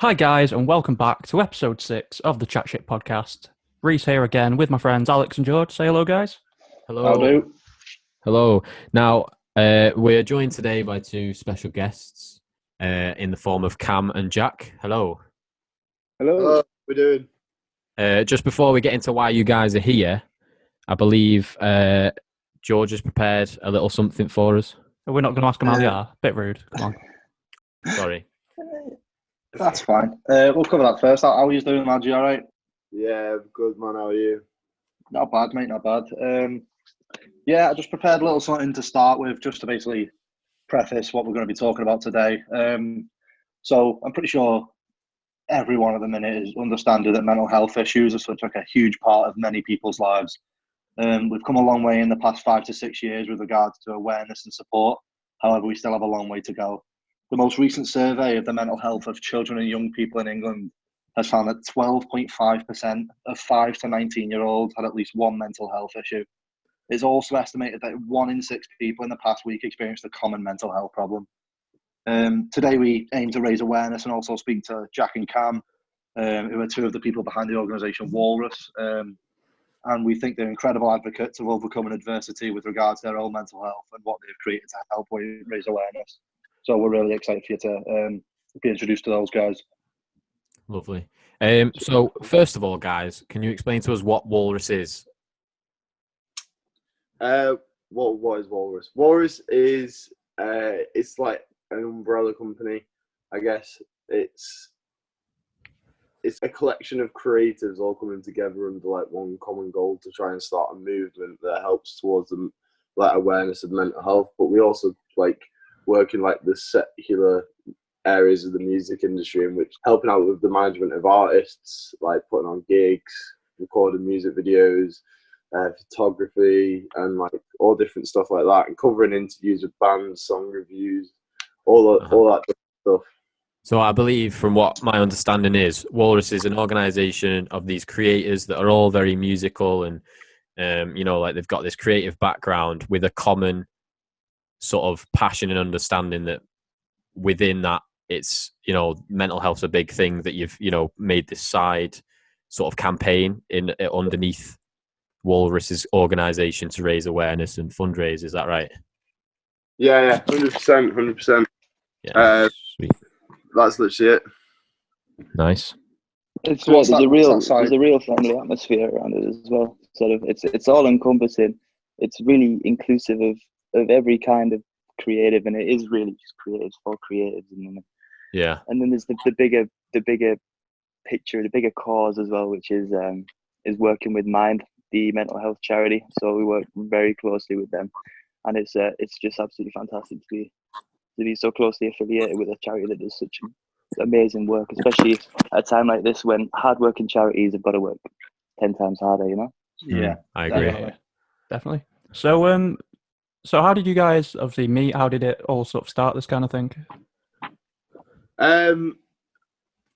Hi, guys, and welcome back to episode 6 of the Chatship podcast. Reese here again with my friends Alex and George. Say hello, guys. Hello. do. Hello. Now, we're joined today by two special guests in the form of Cam and Jack. Hello. Hello. We're doing. Just before we get into why you guys are here, I believe George has prepared a little something for us. We're not going to ask them how they are. Bit rude. Come on. Sorry. That's fine. We'll cover that first. How are you doing, lad? You all right? Yeah, good man. How are you? Not bad, mate. Not bad. Yeah, I just prepared a little something to start with, just to basically preface what we're going to be talking about today. So I'm pretty sure everyone at the minute is understanding that mental health issues are such like a huge part of many people's lives. We've come a long way in the past 5 to 6 years with regards to awareness and support. However, we still have a long way to go. The most recent survey of the mental health of children and young people in England has found that 12.5% of 5 to 19-year-olds had at least one mental health issue. It's also estimated that 1 in 6 people in the past week experienced a common mental health problem. Today we aim to raise awareness and also speak to Jack and Cam, who are two of the people behind the organisation WALRUS. And we think they're incredible advocates of overcoming adversity with regards to their own mental health and what they've created to help raise awareness. So we're really excited for you to be introduced to those guys. Lovely. So, first of all, guys, can you explain to us what Walrus is? What is Walrus? Walrus is it's like an umbrella company, I guess. It's a collection of creatives all coming together under like one common goal to try and start a movement that helps towards the like awareness of mental health. But we also like work in like the secular areas of the music industry, in which helping out with the management of artists, like putting on gigs, recording music videos, photography, and like all different stuff like that, and covering interviews with bands, song reviews, all that stuff. So I believe, from what my understanding is, Walrus is an organisation of these creators that are all very musical and, like they've got this creative background with a common sort of passion and understanding that within that it's, mental health's a big thing, that you've, made this side sort of campaign underneath Walrus's organisation to raise awareness and fundraise. Is that right? Yeah, 100%. Yeah, sweet. That's literally it. Nice. There's a real family atmosphere around it as well. Sort of, it's all encompassing. It's really inclusive of every kind of creative, and it is really just creatives for creatives. And then there's the bigger picture, the bigger cause as well, which is working with Mind, the mental health charity. So we work very closely with them, and it's just absolutely fantastic to be so closely affiliated with a charity that does such amazing work, especially at a time like this when hard-working charities have got to work 10 times harder. Yeah, I agree. Definitely. So how did you guys obviously meet? How did it all sort of start, this kind of thing?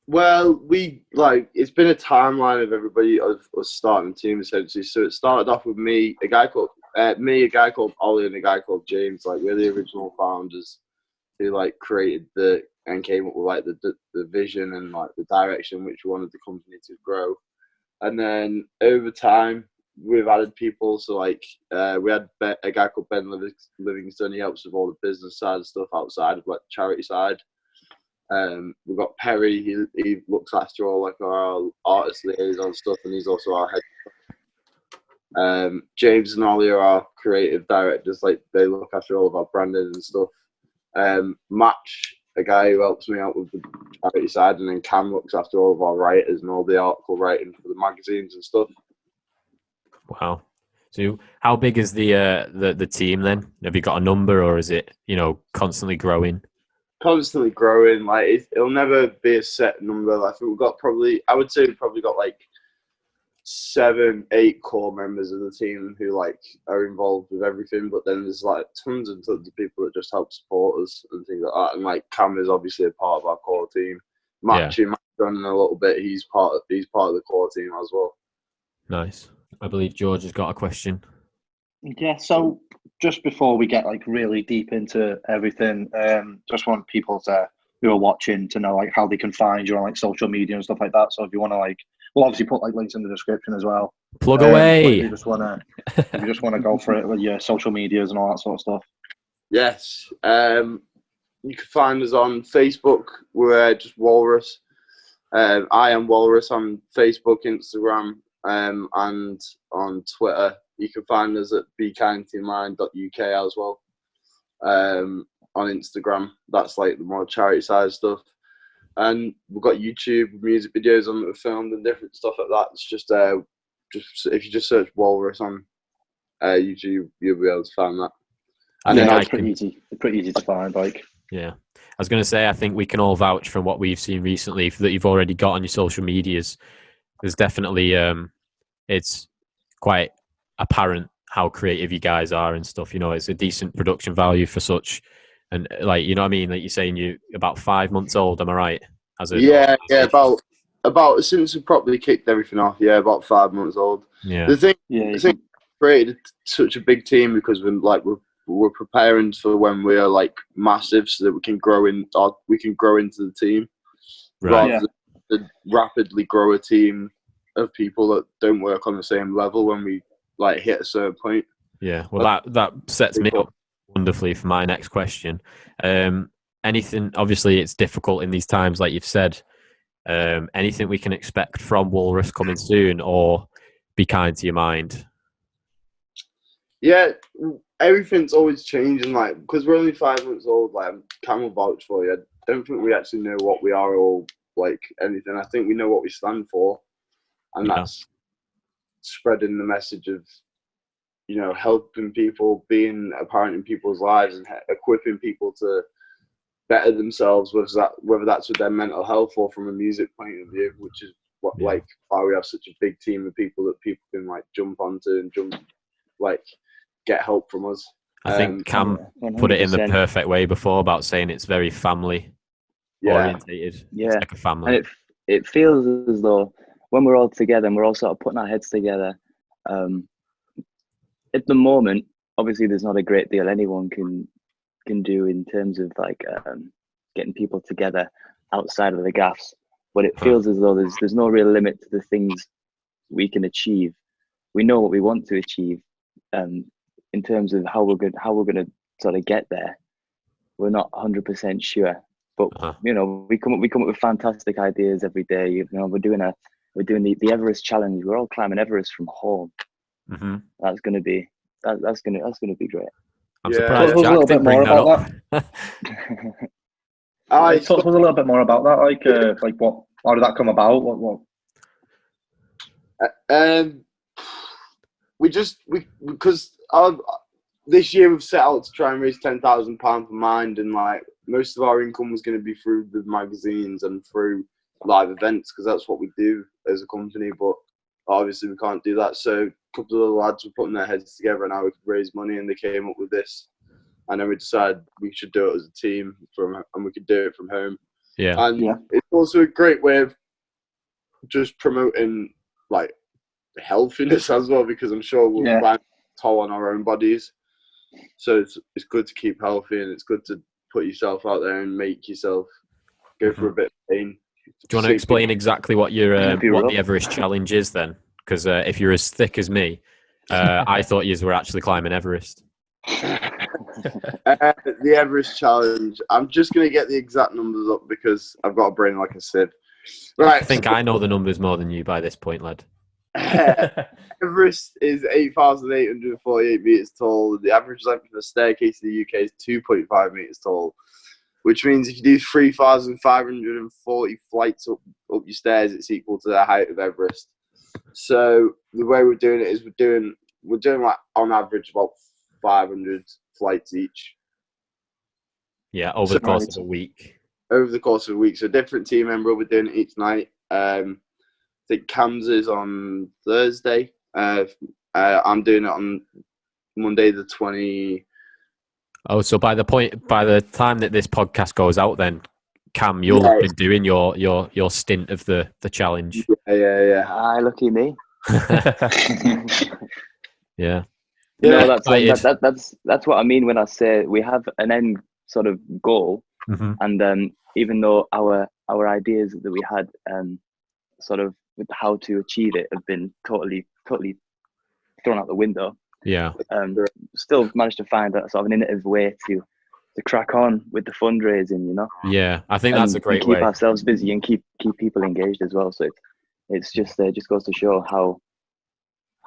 Well, it's been a timeline of everybody of us starting the team essentially. So it started off with me, a guy called Ollie, and a guy called James. Like, we're the original founders who like created and came up with like the vision and like the direction which we wanted the company to grow. And then over time we've added people. So like we had a guy called Ben Livingston. He helps with all the business side of stuff outside of like the charity side. We've got Perry. He looks after all like our artist liaison stuff, and he's also our head. James and Ollie are our creative directors. Like, they look after all of our branding and stuff. Match, a guy who helps me out with the charity side, and then Cam looks after all of our writers and all the article writing for the magazines and stuff. Wow. So how big is the team then? Have you got a number, or is it, constantly growing? Constantly growing. Like, it'll never be a set number. I think I would say we've probably got like 7-8 core members of the team who like are involved with everything, but then there's like tons and tons of people that just help support us and things like that. And like, Cam is obviously a part of our core team. Matt's done a little bit. He's part of the core team as well. Nice. I believe George has got a question. Yeah, so just before we get like really deep into everything, just want people to who are watching to know like how they can find you on like social media and stuff like that. So if you want to like, we'll obviously put like links in the description as well. Plug But away. if you just wanna go for it with your social medias and all that sort of stuff. Yes. You can find us on Facebook. We're just Walrus. I am Walrus on Facebook, Instagram, and on Twitter. You can find us at bekindtomind.uk as well. On Instagram, that's like the more charity side stuff. And we've got YouTube music videos on that we've filmed and different stuff like that. It's just if you just search Walrus on YouTube, you'll be able to find that. And Yeah, then it's pretty easy to find. Like, yeah, I was going to say, I think we can all vouch from what we've seen recently that you've already got on your social medias. There's definitely, it's quite apparent how creative you guys are and stuff. You know, it's a decent production value for such, and like, you know what I mean? Like you're saying, you're about 5 months old. Am I right? Yeah, about since we properly kicked everything off. Yeah, about 5 months old. Yeah. The thing created such a big team because we're preparing for when we are like massive, so that we can grow into the team, Right. rather than rapidly grow a team of people that don't work on the same level when we like hit a certain point. Yeah. Well, that sets me up wonderfully for my next question. Anything? Obviously, it's difficult in these times, like you've said. Anything we can expect from Walrus coming soon, or be kind to your mind? Yeah, everything's always changing. Like, because we're only 5 months old. Like, Cam will vouch for you. I don't think we actually know what we are or like anything. I think we know what we stand for, and that's spreading the message of, you know, helping people, being apparent in people's lives, and equipping people to better themselves, whether that's with their mental health or from a music point of view, which is like why we have such a big team of people that people can like jump onto and get help from us. I think Cam put it in the perfect way before about saying it's very family orientated. Yeah, it's like a family. And it feels as though when we're all together and we're all sort of putting our heads together, at the moment, obviously there's not a great deal anyone can do in terms of like getting people together outside of the gaffs, but it feels as though there's no real limit to the things we can achieve. We know what we want to achieve. In terms of how we're going to sort of get there, we're not 100% sure. But you know, we come up with fantastic ideas every day. You know, we're doing the Everest challenge. We're all climbing Everest from home. Mm-hmm. That's gonna be great. I'm surprised Jack didn't bring that up. Talk to us a little bit more about that. Like what? How did that come about? What? Because this year we've set out to try and raise £10,000 for Mind, and like most of our income was going to be through the magazines and through live events, because that's what we do as a company. But obviously we can't do that, so a couple of the lads were putting their heads together and how we could raise money, and they came up with this, and then we decided we should do it as a team and we could do it from home. It's also a great way of just promoting like healthiness as well, because I'm sure we'll find a toll on our own bodies. So it's good to keep healthy, and it's good to put yourself out there and make yourself go through a bit of pain. Do you want to explain exactly what what the Everest challenge is then? Because if you're as thick as me, I thought you were actually climbing Everest. The Everest challenge. I'm just going to get the exact numbers up because I've got a brain like a sieve. Right. I think I know the numbers more than you by this point, lad. Everest is 8,848 meters tall. The average length of a staircase in the UK is 2.5 meters tall, which means if you do 3,540 flights up your stairs, it's equal to the height of Everest. So the way we're doing it is we're doing like on average about 500 flights each. Yeah, over the course of a week. Over the course of a week. So a different team member will be doing it each night. I think Cam's is on Thursday. I'm doing it on Monday the 20. Oh, so by the time that this podcast goes out, then Cam, you'll have been doing your stint of the challenge. Yeah. Aye, lucky me. Yeah. No, that's what I mean when I say we have an end sort of goal, and even though our ideas that we had sort of with how to achieve it have been totally thrown out the window. Yeah. Still managed to find a sort of an innovative way to crack on with the fundraising, you know. Yeah, I think that's a great keep way. ourselves busy and keep people engaged as well. So it's just goes to show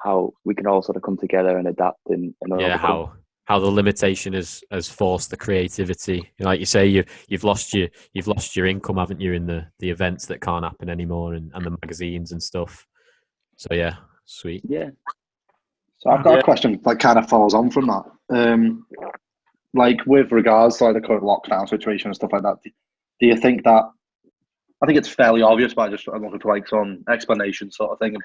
how we can all sort of come together and adapt and Yeah, overcome. how the limitation has forced the creativity. Like you say, you've lost your income, haven't you, in the events that can't happen anymore and the magazines and stuff. So yeah, sweet. Yeah. So I've got a question that kind of follows on from that. Like with regards to like the current lockdown situation and stuff like that, do you think that, I think it's fairly obvious, but I'm looking for like some explanation sort of thing.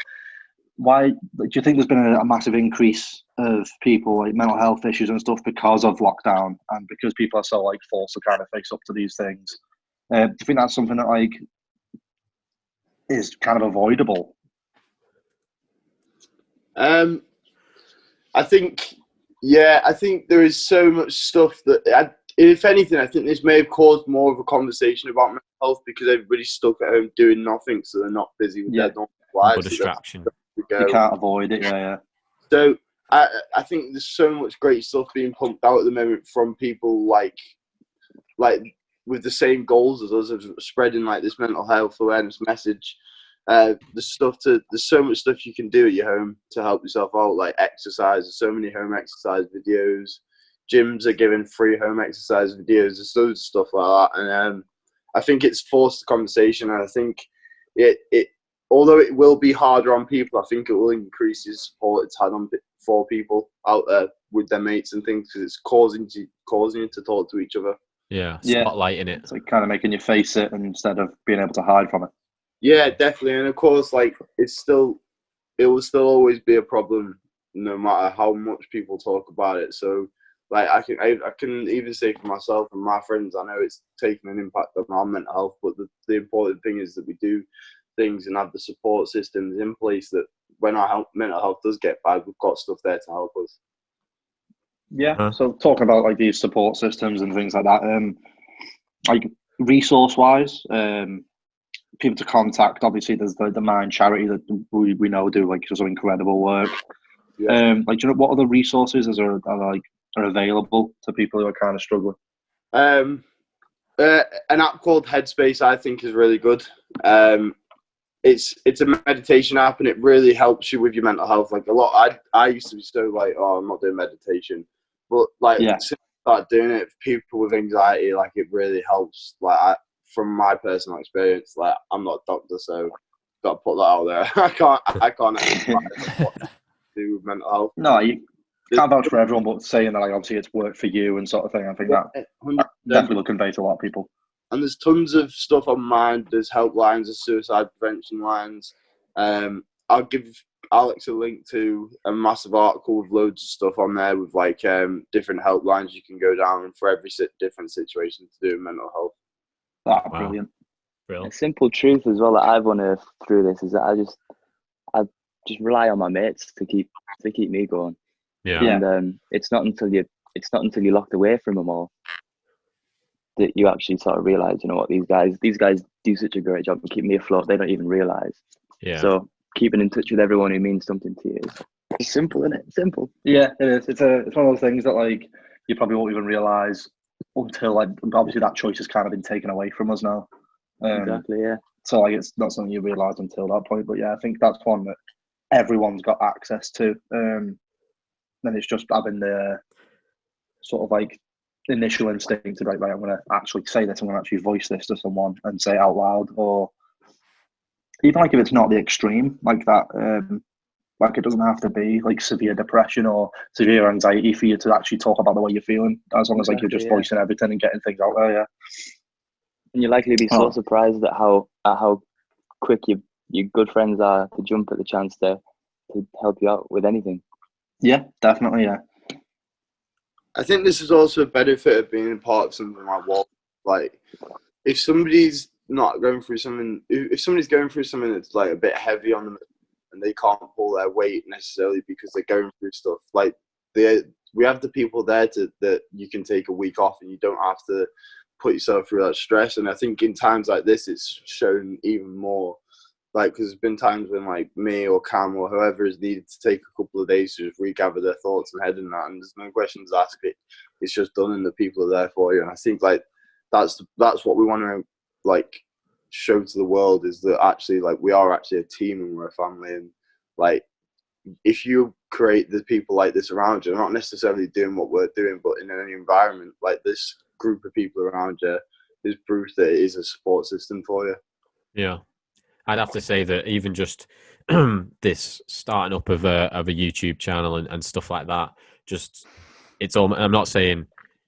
Why do you think there's been a massive increase of people like mental health issues and stuff because of lockdown and because people are so like forced to kind of face up to these things? Do you think that's something that like is kind of avoidable? I think there is so much stuff that, if anything, I think this may have caused more of a conversation about mental health because everybody's stuck at home doing nothing, so they're not busy with their normal lives. Or distraction. You can't avoid it, yeah. So I think there's so much great stuff being pumped out at the moment from people like with the same goals as us of spreading like this mental health awareness message. There's so much stuff you can do at your home to help yourself out, like exercise. There's so many home exercise videos. Gyms are giving free home exercise videos. There's loads of stuff like that, and I think it's forced the conversation. And I think it although it will be harder on people, I think it will increase the support it's had for people out there with their mates and things because it's causing you to talk to each other. Yeah, spotlighting it. It's like kind of making you face it instead of being able to hide from it. Yeah, definitely, and of course, like it will still always be a problem, no matter how much people talk about it. So, like I can even say for myself and my friends, I know it's taken an impact on our mental health, but the important thing is that we do things and have the support systems in place that when our mental health does get bad, we've got stuff there to help us. Yeah. So talking about like these support systems and things like that, like resource wise, people to contact. Obviously, there's the Mind charity that we know do like some incredible work. Yeah. Like, do you know what other resources are available to people who are kind of struggling? An app called Headspace, I think, is really good. It's a meditation app, and it really helps you with your mental health. Like I used to be so like, oh, I'm not doing meditation, but like since I started doing it, for people with anxiety, like it really helps. Like from my personal experience, like I'm not a doctor, so got to put that out there. I can't actually what to do with mental health. No, you can't vouch for everyone, but saying that like obviously it's worked for you and sort of thing, I think that definitely will convey to a lot of people. And there's tons of stuff on Mind. There's helplines, there's suicide prevention lines. I'll give Alex a link to a massive article with loads of stuff on there with like different helplines you can go down for every different situation to do with mental health. Wow. Brilliant. A simple truth as well that I've unearthed through this is that I just rely on my mates to keep me going. Yeah. And it's not until you're locked away from them all that you actually sort of realize, you know what, these guys do such a great job of keeping me afloat. They don't even realize. Yeah. So keeping in touch with everyone who means something to you is simple, isn't it? Simple. Yeah, it is. It's one of those things that like you probably won't even realize until like obviously that choice has kind of been taken away from us now. Exactly. Yeah. So like it's not something you realize until that point. But yeah, I think that's one that everyone's got access to. Then it's just having the sort of like initial instinct to right, I'm going to actually say this. I'm going to actually voice this to someone and say it out loud, or even like if it's not the extreme like that. Like it doesn't have to be like severe depression or severe anxiety for you to actually talk about the way you're feeling. As long as like you're just voicing everything and getting things out there. Yeah. And you're likely to be so surprised at how quick your good friends are to jump at the chance to help you out with anything. Yeah, definitely. Yeah. I think this is also a benefit of being a part of something like WALRUS. Like, if somebody's not going through something, if somebody's going through something that's like a bit heavy on them, and they can't pull their weight necessarily because they're going through stuff, like we have the people there that you can take a week off, and you don't have to put yourself through that stress. And I think in times like this, it's shown even more. Like, because there's been times when like me or Cam or whoever is needed to take a couple of days to just regather their thoughts and head in that, and there's no questions asked. It's just done, and the people are there for you. And I think like that's what we want to like show to the world, is that actually like we are actually a team and we're a family. And like if you create the people like this around you, not necessarily doing what we're doing, but in any environment like this group of people around you, is proof that it is a support system for you. Yeah. I'd have to say that even just this starting up of a YouTube channel and stuff like that, just it's all. I'm not saying,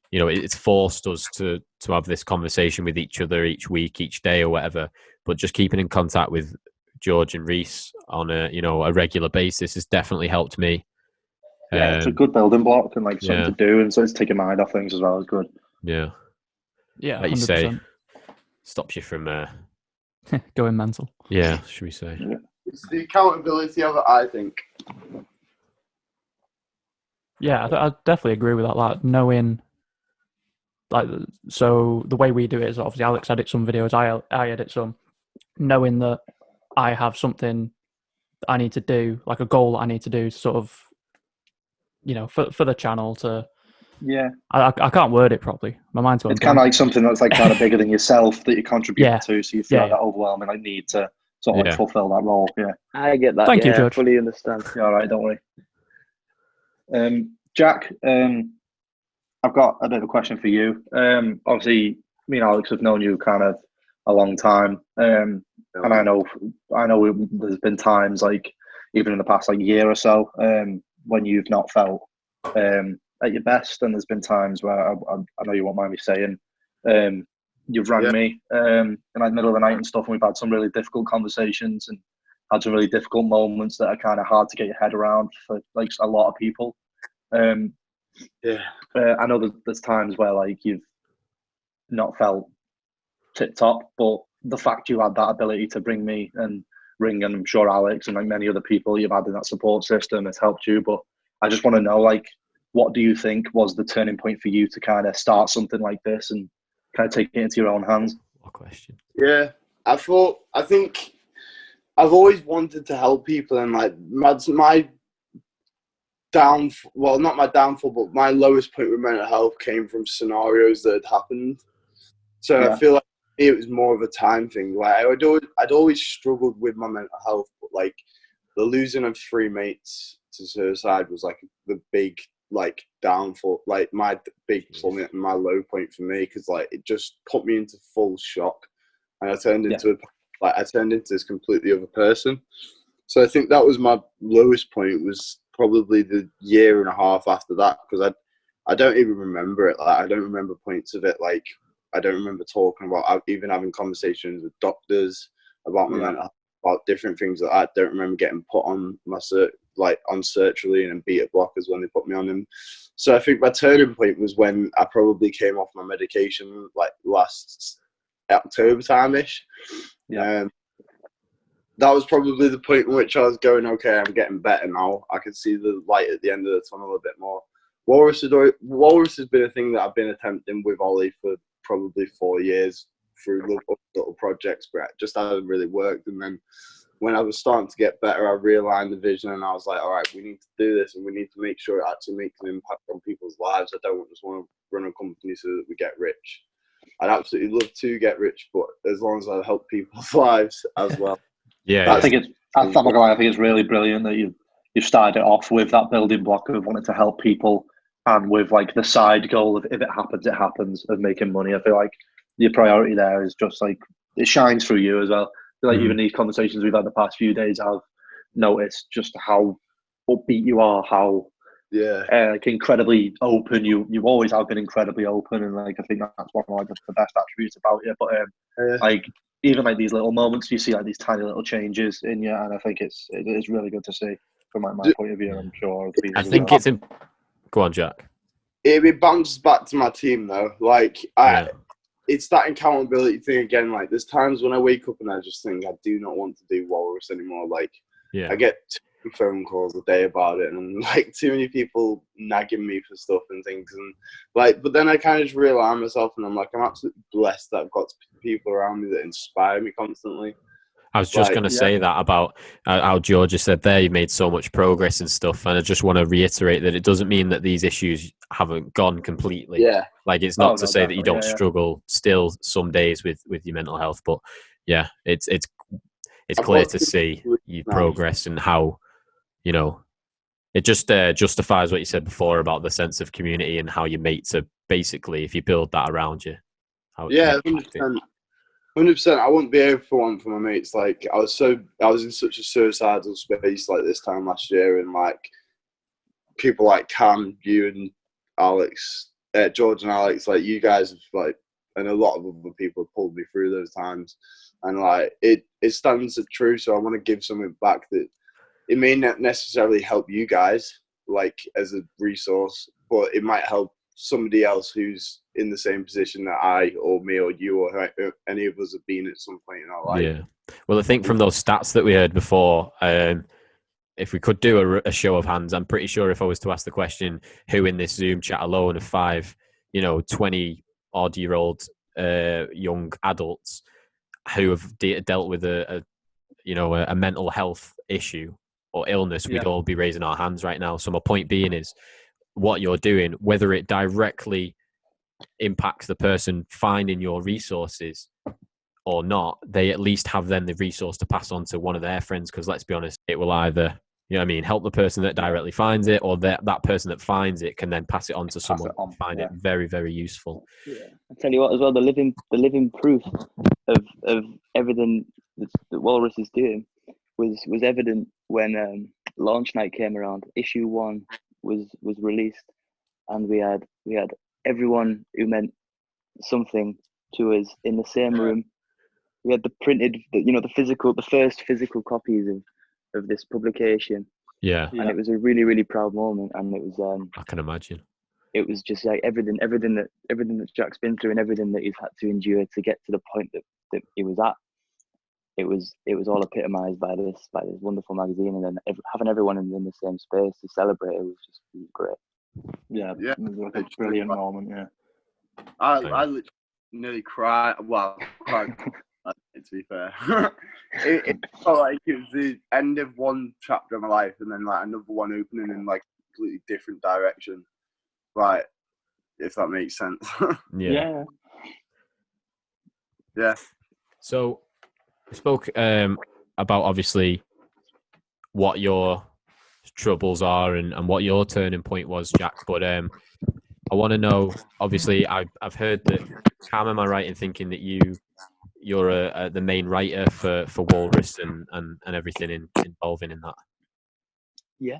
you know, it's forced us to have this conversation with each other each week, each day, or whatever. But just keeping in contact with George and Reese on a regular basis has definitely helped me. Yeah, it's a good building block and like something to do, and so it's taking mind off things as well. Is good. Yeah, Yeah, like 100%. you say, stops you from going mental. Yeah, should we say? Yeah. It's the accountability of it, I think. Yeah, I definitely agree with that. Like knowing, like, so the way we do it is obviously Alex edits some videos, I edit some. Knowing that I have something that I need to do, like a goal that I need to do, sort of, you know, for the channel to. Yeah, I can't word it properly. My mind's going. it's kind of like something that's like kind of bigger than yourself that you contribute to, so you feel like that overwhelming like need to sort of like fulfill that role. Yeah, I get that. Thank you, George. Fully understand. Yeah, all right, don't worry. Jack, I've got a bit of a question for you. Obviously, me and Alex have known you kind of a long time, and I know there's been times like even in the past like year or so when you've not felt at your best, and there's been times where I know you won't mind me saying you've rang me in like the middle of the night and stuff, and we've had some really difficult conversations and had some really difficult moments that are kind of hard to get your head around for like a lot of people. I know there's times where like you've not felt tip top, but the fact you had that ability to bring me and ring, and I'm sure Alex and like many other people you've had in that support system has helped you. But I just want to know, like, what do you think was the turning point for you to kind of start something like this and kind of take it into your own hands? What question? Yeah, I think I've always wanted to help people, and like my well, not my downfall, but my lowest point with mental health came from scenarios that had happened. So I feel like it was more of a time thing. Like I'd always struggled with my mental health, but like the losing of 3 mates to suicide was like the big like downfall, like my big plummet and my low point for me, because like it just put me into full shock, and I turned into this completely other person. So I think that was my lowest point, was probably the year and a half after that, because I don't even remember it. Like I don't remember points of it. Like I don't remember talking about even having conversations with doctors about my mental health, about different things that I don't remember getting put on my on sertraline and beta blockers when they put me on them. So I think my turning point was when I probably came off my medication like last October time-ish. That was probably the point in which I was going, okay, I'm getting better now. I can see the light at the end of the tunnel a bit more. Walrus has been a thing that I've been attempting with Ollie for probably 4 years through little projects, but it just hasn't really worked. And then when I was starting to get better, I realigned the vision, and I was like, all right, we need to do this, and we need to make sure it actually makes an impact on people's lives. I don't just want to run a company so that we get rich. I'd absolutely love to get rich, but as long as I help people's lives as well. I think it's really brilliant that you started it off with that building block of wanting to help people, and with like the side goal of if it happens of making money. I feel like your priority there is just like it shines through you as well. I feel like even these conversations we've had the past few days, I've noticed just how upbeat you are, how like incredibly open. You always have been incredibly open, and like I think that's one of like the best attributes about you. But like even like these little moments, you see like these tiny little changes in you, and I think it's really good to see from my point of view. And I'm sure I think it's go on, Jack. It bounces back to my team though. Like it's that accountability thing again. Like there's times when I wake up and I just think I do not want to do Walrus anymore. Like I get too phone calls a day about it, and like too many people nagging me for stuff and things, and like, but then I kind of just realign myself, and I'm like, I'm absolutely blessed that I've got people around me that inspire me constantly. I was just Like, going to say that about how Georgia said there, you made so much progress and stuff. And I just want to reiterate that it doesn't mean that these issues haven't gone completely. Yeah. Like, it's not Oh, to no, say that you definitely, don't struggle still some days with your mental health. But yeah, it's I've clear got to two see you now. progress and how, you know, it just justifies what you said before about the sense of community and how your mates are basically, if you build that around you, how it Yeah, can impact it. 100%. I wouldn't be able for my mates. Like, I was in such a suicidal space like this time last year, and like people like Cam, you and Alex, George and Alex, like you guys have like, and a lot of other people have pulled me through those times, and like it stands true. So I want to give something back that it may not necessarily help you guys like as a resource, but it might help somebody else who's in the same position that I or me or you or any of us have been at some point in our life. Yeah. Well, I think from those stats that we heard before, if we could do a show of hands, I'm pretty sure if I was to ask the question, who in this Zoom chat alone of 5, 20-odd-year-old young adults who have dealt with a mental health issue or illness, we'd all be raising our hands right now. So my point being is, what you're doing, whether it directly impacts the person finding your resources or not, they at least have then the resource to pass on to one of their friends, because let's be honest, it will either, help the person that directly finds it, or that person that finds it can then pass it on to someone who find it very, very useful. Yeah, I tell you what, as well, the living proof of everything that Walrus is doing was evident when launch night came around. Issue 1 was released, and we had everyone who meant something to us in the same room. We had the first physical copies of this publication. Yeah. And it was a really, really proud moment, and it was I can imagine. It was just like everything that Jack's been through and everything that he's had to endure to get to the point that he was at. It was all epitomized by this wonderful magazine, and then having everyone in the same space to celebrate it was just great. Yeah, it was like a brilliant moment. Yeah, I literally nearly cried. Well, cried. To be fair, it felt like it was the end of one chapter of my life, and then like another one opening in like a completely different direction. Right, if that makes sense. Yeah. So we spoke about obviously what your troubles are and what your turning point was, Jack. But I want to know. Obviously, I've heard that. Cam, am I right in thinking that you're the main writer for Walrus and everything involving in that? Yeah.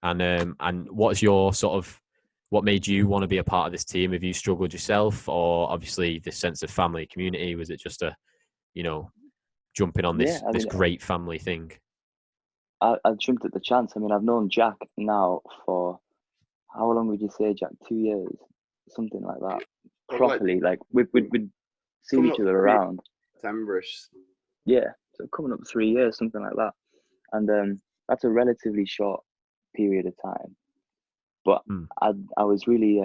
And what's your sort of, what made you want to be a part of this team? Have you struggled yourself, or obviously this sense of family community? Was it just a, jumping on this great family thing? I jumped at the chance. I mean, I've known Jack now for, how long would you say, Jack? 2 years, something like that. Properly, like we'd seen each other around. Everest. Yeah, so coming up 3 years, something like that, and that's a relatively short period of time. But I was really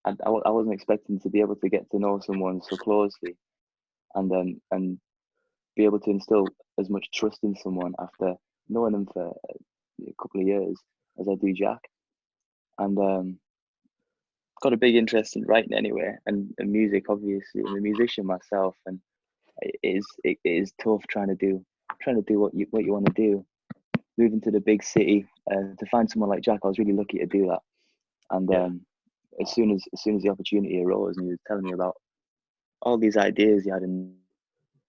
I wasn't expecting to be able to get to know someone so closely, and be able to instill as much trust in someone after knowing them for a couple of years as I do Jack, and got a big interest in writing anyway, and music. Obviously, I'm a musician myself, and it is tough trying to do what you want to do. Moving to the big city to find someone like Jack, I was really lucky to do that. And as soon as the opportunity arose, and he was telling me about all these ideas he had in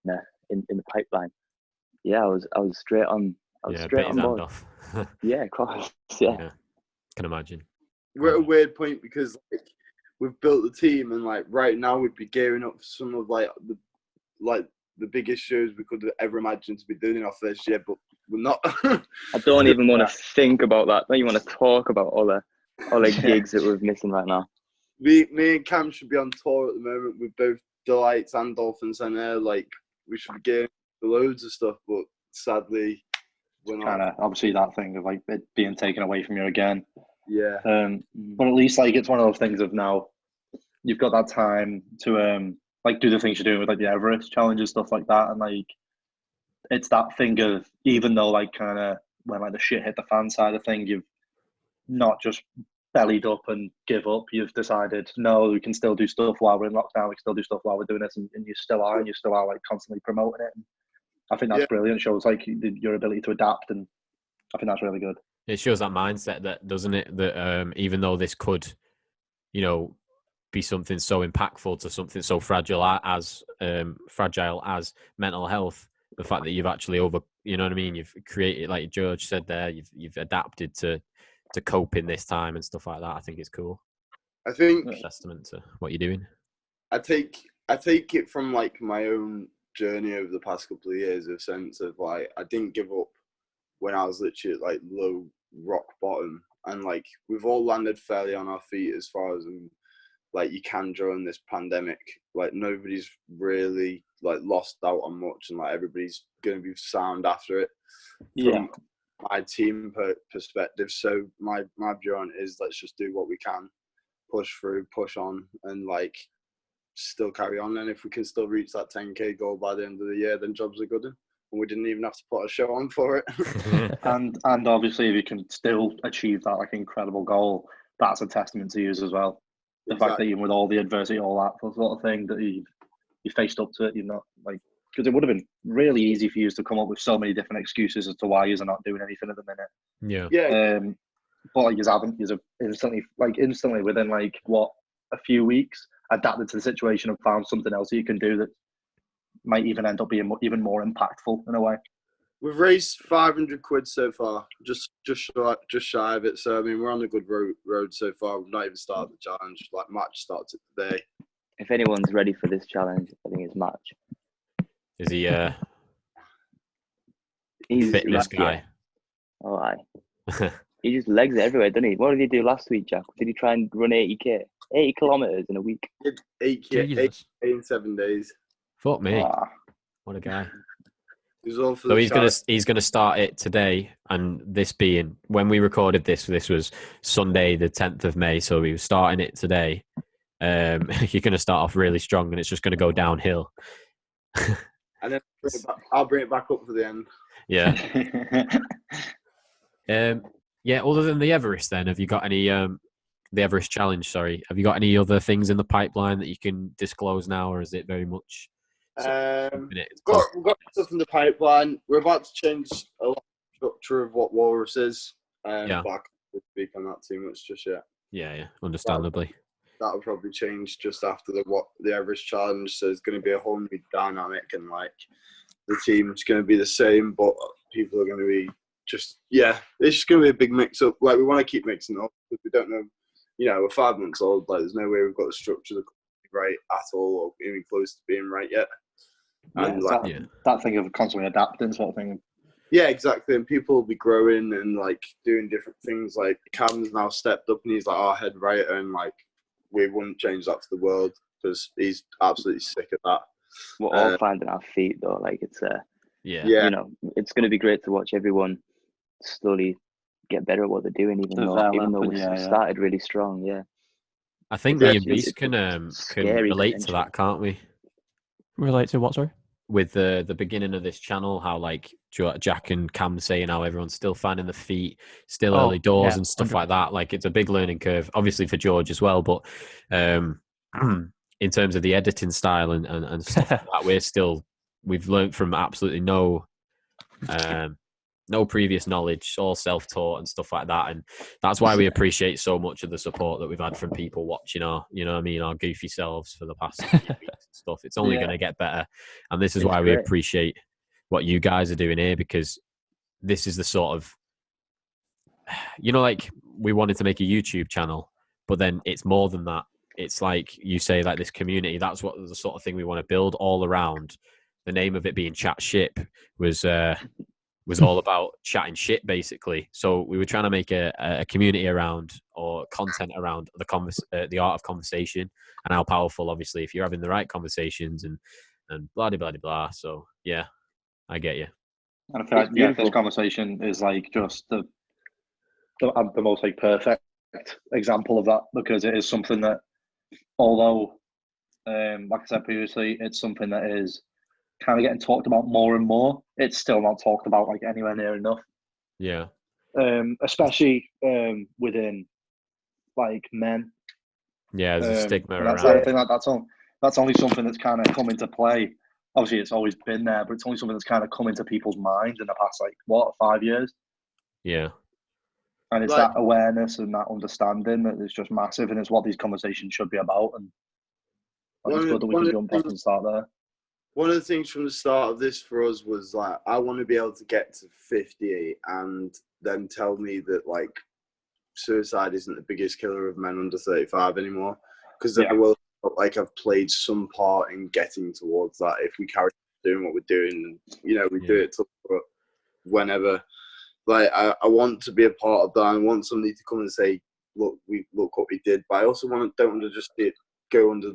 the pipeline, yeah, I was straight on. I was straight on board. Off. Yeah, of course. Yeah. Can imagine. We're at a weird point because like we've built the team, and like right now we'd be gearing up for some of the biggest shows we could have ever imagined to be doing off this year, but we're not. I don't even want to think about that. Don't even want to talk about all the gigs that we're missing right now. Me and Cam should be on tour at the moment with both Delights and Dolphin Centre. Like we should be getting loads of stuff, but sadly we're not. kind of obviously that thing of like it being taken away from you again. Yeah. But at least like it's one of those things of now you've got that time to like do the things you're doing with like the Everest challenge and stuff like that, and like it's that thing of even though like kind of when like the shit hit the fan side of thing, you've not just bellied up and give up. You've decided no, we can still do stuff while we're in lockdown. We can still do stuff while we're doing this, and you still are, and you still are like constantly promoting it. And I think that's Yeah. brilliant. It shows like your ability to adapt, and I think that's really good. It shows that mindset, that doesn't it? That even though this could, you know, be something so impactful to something so fragile as mental health, the fact that you've actually you know what I mean, you've created, like George said there, you've adapted to cope in this time and stuff like that. I think it's cool. I think Testament to what you're doing. I take it from like my own journey over the past couple of years, a sense of like I didn't give up when I was literally at like low rock bottom, and like we've all landed fairly on our feet as far as like you can during this pandemic. Like nobody's really like lost out on much, and like everybody's going to be sound after it. From my team perspective, so my view on it is let's just do what we can, push through, push on, and like still carry on. And if we can still reach that 10k goal by the end of the year, then jobs are good. And we didn't even have to put a show on for it. and obviously, if you can still achieve that like incredible goal, that's a testament to you as well. The fact that even with all the adversity, all that sort of thing, that you faced up to it, you're not like, because it would have been really easy for you to come up with so many different excuses as to why you're not doing anything at the minute. Yeah. But like you haven't, you're instantly within like a few weeks adapted to the situation and found something else that you can do that might even end up being even more impactful in a way. We've raised 500 quid so far, just shy of it. So I mean, we're on a good road so far. We've not even started the challenge. Like Match starts it today. If anyone's ready for this challenge, I think it's Match. Is he He's fitness guy? Oh, aye. He just legs it everywhere, doesn't he? What did he do last week, Jack? Did he try and run 80 kilometers in a week? 8 in 7 days. Fuck me! Ah. What a guy. So he's gonna start it today, and this being when we recorded this was Sunday the 10th of May, so we were starting it today. You're gonna start off really strong, and it's just gonna go downhill. And then I'll bring it back up for the end. Yeah. Yeah. Other than the Everest, then have you got any the Everest challenge? Sorry, have you got any other things in the pipeline that you can disclose now, or is it very much? We've got stuff in the pipeline. We're about to change a lot of the structure of what WALRUS is. But I can't speak on that too much just yet. Yeah, understandably. That'll probably change just after the Everest challenge. So it's going to be a whole new dynamic, and like the team's going to be the same, but people are going to be it's just going to be a big mix up. Like we want to keep mixing up, because we don't know. We're 5 months old. Like there's no way we've got the structure right at all, or even close to being right yet. And that thing of constantly adapting sort of thing. Yeah, exactly. And people will be growing and like doing different things. Like Cam's now stepped up and he's like our head writer, and like we wouldn't change that for the world, because he's absolutely sick at that. We're all finding our feet though. Like it's it's going to be great to watch everyone slowly get better at what they're doing, even though we started really strong. Yeah, I think me and Reese can relate to that, can't we? Relate to what, sorry? With the beginning of this channel, how like Jack and Cam saying how everyone's still finding the feet, still early doors and stuff 100%. Like that. Like it's a big learning curve, obviously for George as well, but in terms of the editing style and stuff like that, we've learned from absolutely no previous knowledge, all self-taught and stuff like that. And that's why we appreciate so much of the support that we've had from people watching our goofy selves for the past few weeks and stuff. It's only going to get better. And this is why we appreciate what you guys are doing here, because this is the sort of, like we wanted to make a YouTube channel, but then it's more than that. It's like you say, like this community, that's what the sort of thing we want to build all around. The name of it being Chatship was all about chatting shit, basically. So we were trying to make a community around, or content around the art of conversation, and how powerful, obviously, if you're having the right conversations and blah blah blah blah. So yeah, I get you. And I feel like this conversation is like just the most like perfect example of that, because it is something that, although like I said previously, it's something that is kind of getting talked about more and more, it's still not talked about like anywhere near enough. Yeah. Especially within like men. Yeah, there's a stigma and around. I think that's only something that's kind of come into play. Obviously, it's always been there, but it's only something that's kind of come into people's minds in the past, like, 5 years? Yeah. And it's that awareness and that understanding that is just massive, and it's what these conversations should be about. And it's good that we can jump off and start there. One of the things from the start of this for us was like, I want to be able to get to 50 and then tell me that like suicide isn't the biggest killer of men under 35 anymore, because then I will like I've played some part in getting towards that if we carry doing what we're doing. You know, we do it till whenever. Like I want to be a part of that. I want somebody to come and say, look what we did. But I also don't want to just see it go under,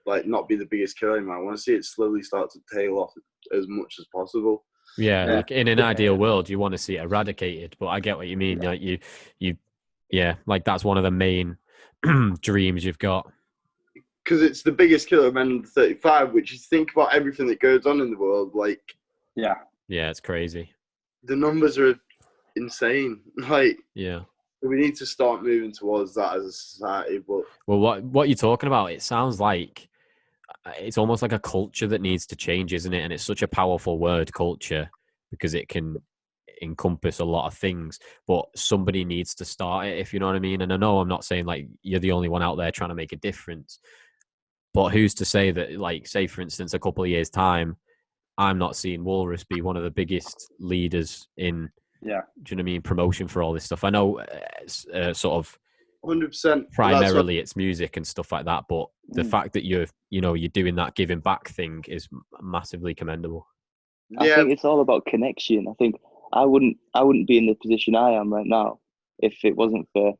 like, not be the biggest killer anymore. I want to see it slowly start to tail off as much as possible. Yeah, like in an ideal world, you want to see it eradicated. But I get what you mean. Like like that's one of the main dreams you've got. Because it's the biggest killer of men under 35, which you think about everything that goes on in the world, like... Yeah, it's crazy. The numbers are insane. Like, yeah, we need to start moving towards that as a society. But what you're talking about, it sounds like it's almost like a culture that needs to change, isn't it? And it's such a powerful word, culture, because it can encompass a lot of things, but somebody needs to start it, if you know what I mean. And I know I'm not saying like you're the only one out there trying to make a difference, but who's to say that, like, say for instance, a couple of years time, I'm not seeing Walrus be one of the biggest leaders in, do you know what I mean, promotion for all this stuff. I know sort of 100%. Primarily it's music and stuff like that, but the fact that you're doing that giving back thing is massively commendable. I think it's all about connection. I think I wouldn't be in the position I am right now if it wasn't for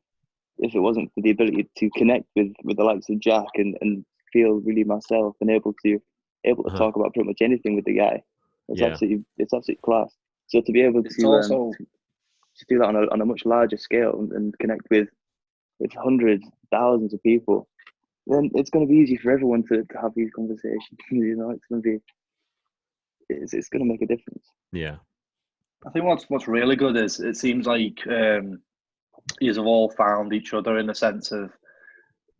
the ability to connect with the likes of Jack and feel really myself and able to talk about pretty much anything with the guy. It's absolutely class. So to be able to do that on a much larger scale and connect with hundreds, thousands of people, then it's going to be easy for everyone to have these conversations. You know, it's going to make a difference. Yeah. I think what's really good is it seems like you have all found each other, in the sense of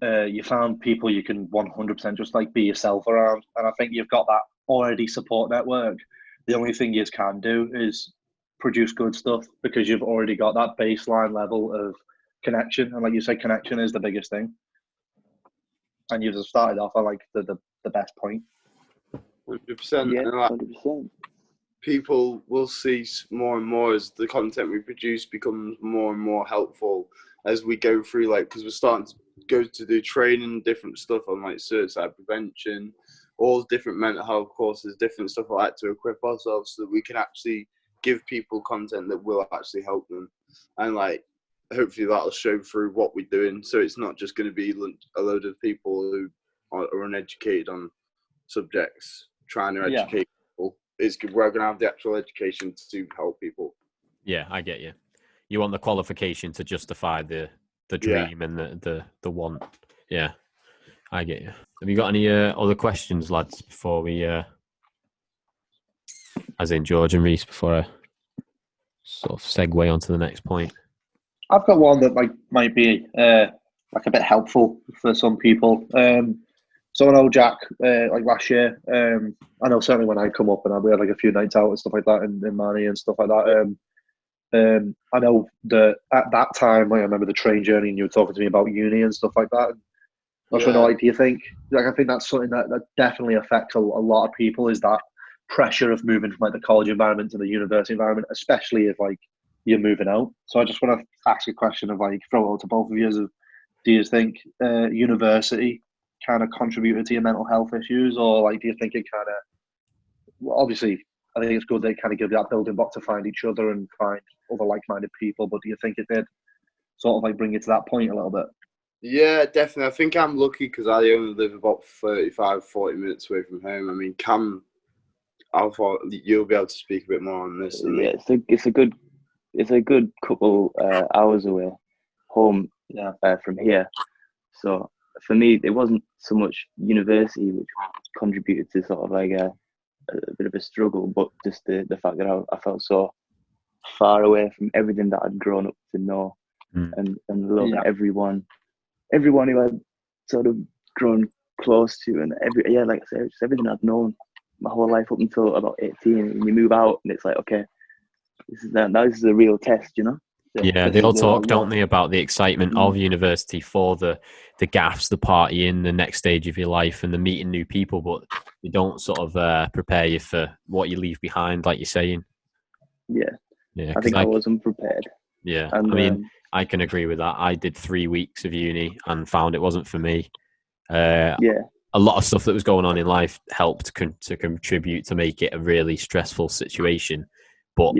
you found people you can 100% just like be yourself around, and I think you've got that already support network. The only thing you can do is produce good stuff, because you've already got that baseline level of connection, and like you said, connection is the biggest thing, and you've started off on like the best point. 100%. Yeah, 100%. People will see more and more as the content we produce becomes more and more helpful as we go through, like, because we're starting to go to do training, different stuff on like suicide prevention, all different mental health courses, different stuff like that, to equip ourselves so that we can actually give people content that will actually help them. And like, hopefully that'll show through what we're doing, so it's not just going to be a load of people who are uneducated on subjects trying to educate people. We're going to have the actual education to help people. Yeah, I get you. You want the qualification to justify the dream and the want. Yeah, I get you. Have you got any other questions, lads, before we, as in George and Reese, before I sort of segue onto the next point? I've got one that might be like a bit helpful for some people. So I know Jack, like last year, I know certainly when I come up and we had like a few nights out and stuff like that in Manny and stuff like that. I know that at that time, like, I remember the train journey, and you were talking to me about uni and stuff like that. And I was wondering, like, do you think, like, I think that's something that definitely affects a lot of people, is that pressure of moving from like the college environment to the university environment, especially if like you're moving out. So I just want to ask a question of, like, throw it out to both of you: do you think university kind of contributed to your mental health issues, or like do you think it kind of, well, obviously I think it's good they kind of give you that building block to find each other and find other like-minded people, but do you think it did sort of like bring you to that point a little bit? Yeah, definitely. I think I'm lucky because I only live about 35, 40 minutes away from home. I mean, Cam, I thought you'll be able to speak a bit more on this. Yeah, it's a good couple hours away home from here. So for me, it wasn't so much university which contributed to sort of like a bit of a struggle, but just the fact that I felt so far away from everything that I'd grown up to know and love, and everyone who I'd sort of grown close to, and like I said, just everything I'd known my whole life up until about 18. And you move out, and it's like, okay, this is a real test, you know. Yeah, they all talk, don't they, about the excitement of university for the gaffs, the partying, the next stage of your life, and the meeting new people, but they don't sort of prepare you for what you leave behind, like you're saying. Yeah. I think I was unprepared. Yeah, and, I mean, I can agree with that. I did 3 weeks of uni and found it wasn't for me. A lot of stuff that was going on in life helped to contribute to make it a really stressful situation, but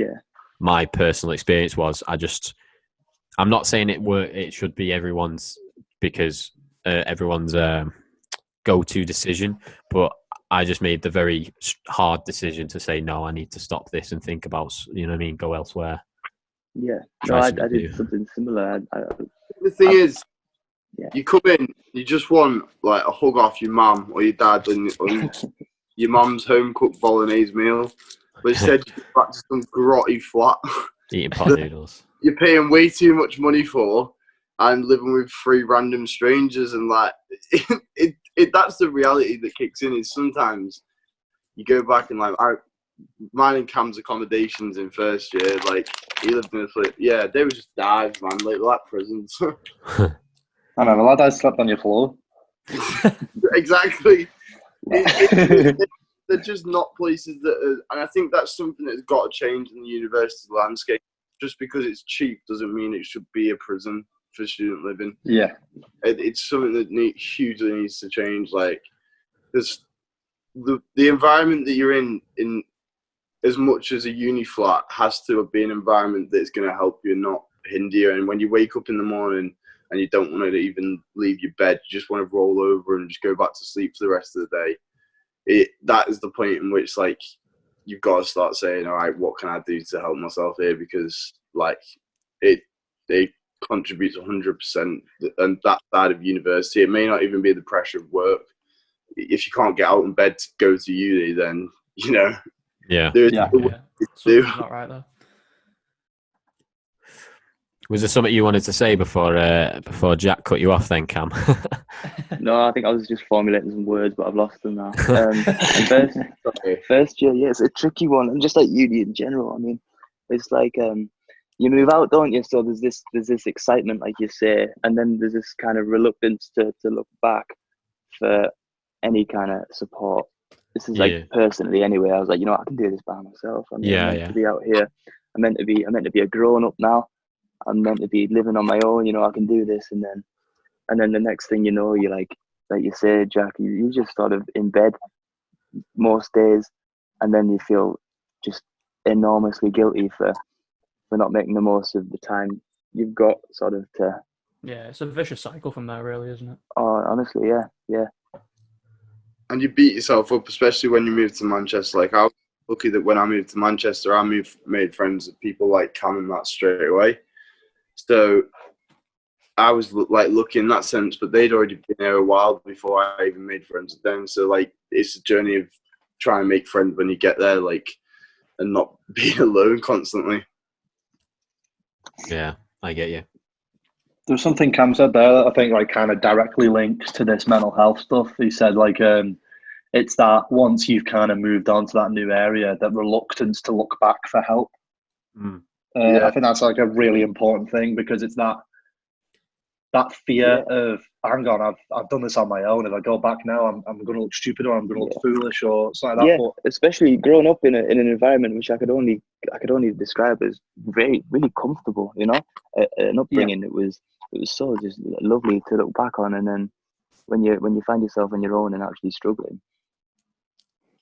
my personal experience was I'm not saying it should be everyone's, because everyone's go-to decision, but I just made the very hard decision to say, no, I need to stop this and think about, you know what I mean, go elsewhere. Yeah, no, I did something similar. The thing is, you come in, you just want like a hug off your mum or your dad and your mum's home-cooked bolognese meal, but instead you go back to some grotty flat. Eating pot noodles. You're paying way too much money for and living with 3 random strangers, and like that's the reality that kicks in. Is sometimes you go back and like mine and Cam's accommodations in first year, like he lived in a flip. Yeah, they were just dives, man, like prisons. I know, the lad I slept on your floor. Exactly. They're just not places that are, and I think that's something that's got to change in the university landscape. Just because it's cheap doesn't mean it should be a prison for student living. Yeah, it's something that hugely needs to change. Like, there's the environment that you're in as much as a uni flat has to be an environment that's going to help you, not hinder you. And when you wake up in the morning and you don't want to even leave your bed, you just want to roll over and just go back to sleep for the rest of the day. That is the point in which, like, you've got to start saying, all right, what can I do to help myself here? Because, like, it contributes 100%. And that side of university, it may not even be the pressure of work. If you can't get out in bed to go to uni, then, you know, Something's not right there. Was there something you wanted to say before Jack cut you off then, Cam? No, I think I was just formulating some words, but I've lost them now. First year, it's a tricky one, and just like uni in general. I mean, it's like you move out, don't you? So there's this excitement, like you say, and then there's this kind of reluctance to look back for any kind of support. This is like personally, anyway. I was like, you know, I can do this by myself. I'm meant to be out here. I'm meant to be a grown up now. I'm meant to be living on my own. You know, I can do this, and then the next thing you know, you're like you say, Jack, you just sort of in bed most days, and then you feel just enormously guilty for not making the most of the time you've got, sort of to. Yeah, it's a vicious cycle from there, really, isn't it? Oh, honestly, yeah. And you beat yourself up, especially when you move to Manchester. Like, I was lucky that when I moved to Manchester, made friends with people like Cam and that straight away. So I was like lucky in that sense, but they'd already been there a while before I even made friends with them. So like, it's a journey of trying to make friends when you get there, like, and not being alone constantly. Yeah, I get you. There's something Cam said there that I think like kind of directly links to this mental health stuff. He said like it's that once you've kind of moved on to that new area, that reluctance to look back for help. I think that's like a really important thing, because it's that fear of, hang on, I've done this on my own. If I go back now, I'm going to look stupid, or I'm going to look foolish, or something like that. Yeah, but especially growing up in an environment which I could only describe as really comfortable. You know, an upbringing that was so just lovely to look back on, and then when you find yourself on your own and actually struggling,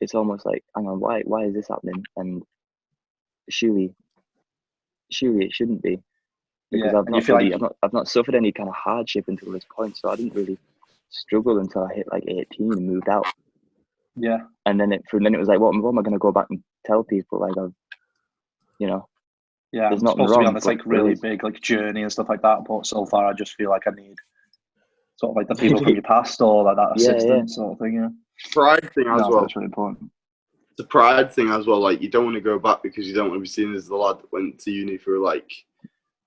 it's almost like, hang on, why is this happening? And surely it shouldn't be, because I've not suffered any kind of hardship until this point, so I didn't really struggle until I hit like 18 and moved out. Yeah. And then it was like, what am I going to go back and tell people? Like, Yeah, there's I'm nothing supposed to be wrong, on this but like really there is. big like journey and stuff like that, but so far I just feel like I need sort of like the people from your past or like that Yeah, assistance sort of thing. Yeah. Pride thing as No, well. that's really important. It's a pride thing as well. Like, you don't want to go back because you don't want to be seen as the lad that went to uni for like